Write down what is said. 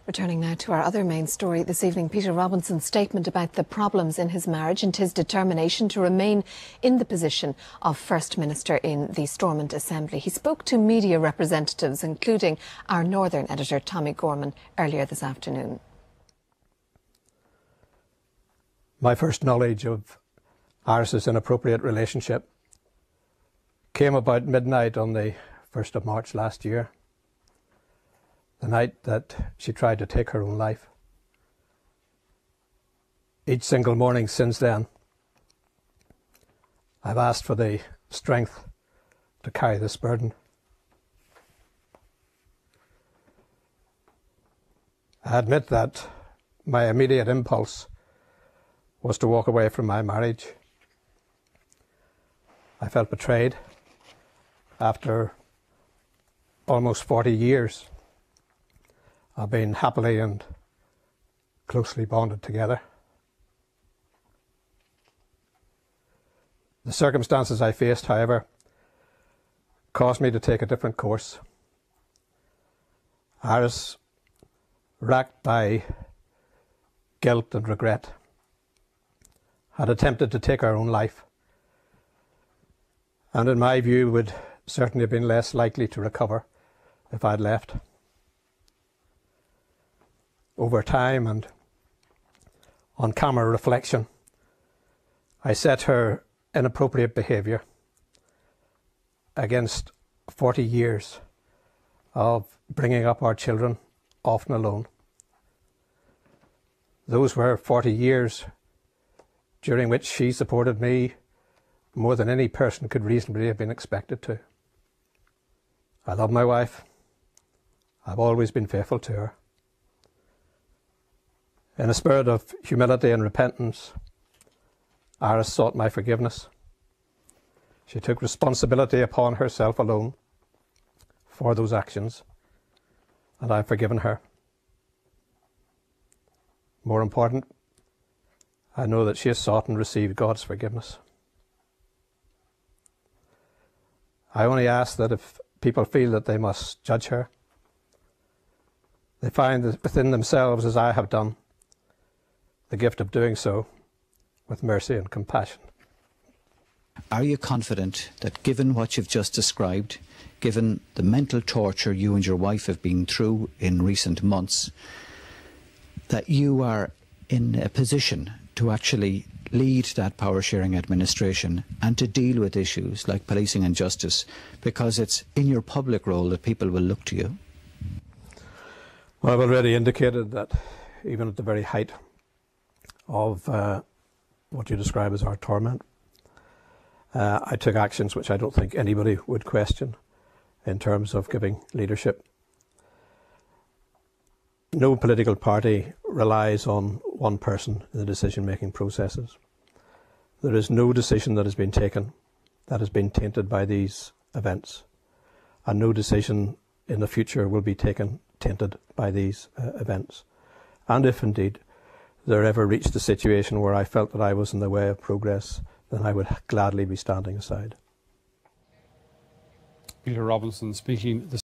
Returning now to our other main story this evening, Peter Robinson's statement about the problems in his marriage and his determination to remain in the position of First Minister in the Stormont Assembly. He spoke to media representatives, including our Northern editor Tommy Gorman, earlier this afternoon. My first knowledge of Iris's inappropriate relationship came about midnight on the 1st of March last year, the night that she tried to take her own life. Each single morning since then, I've asked for the strength to carry this burden. I admit that my immediate impulse was to walk away from my marriage. I felt betrayed after almost 40 years of being happily and closely bonded together. The circumstances I faced, however, caused me to take a different course. Iris, racked by guilt and regret, had attempted to take her own life, and in my view would certainly have been less likely to recover if I'd left. Over time and on camera reflection, I set her inappropriate behaviour against 40 years of bringing up our children, often alone. Those were 40 years during which she supported me more than any person could reasonably have been expected to. I love my wife. I've always been faithful to her. In a spirit of humility and repentance, Iris sought my forgiveness. She took responsibility upon herself alone for those actions, and I've forgiven her. More important, I know that she has sought and received God's forgiveness. I only ask that if people feel that they must judge her, they find that within themselves, as I have done, the gift of doing so with mercy and compassion. Are you confident that, given what you've just described, given the mental torture you and your wife have been through in recent months, that you are in a position to actually lead that power-sharing administration and to deal with issues like policing and justice, because it's in your public role that people will look to you? Well, I've already indicated that even at the very height of what you describe as our torment, I took actions which I don't think anybody would question in terms of giving leadership. No political party relies on one person in the decision-making processes. There is no decision that has been taken that has been tainted by these events, and no decision in the future will be taken tainted by these events. And if indeed there ever reached a situation where I felt that I was in the way of progress, then I would gladly be standing aside. Peter Robinson speaking this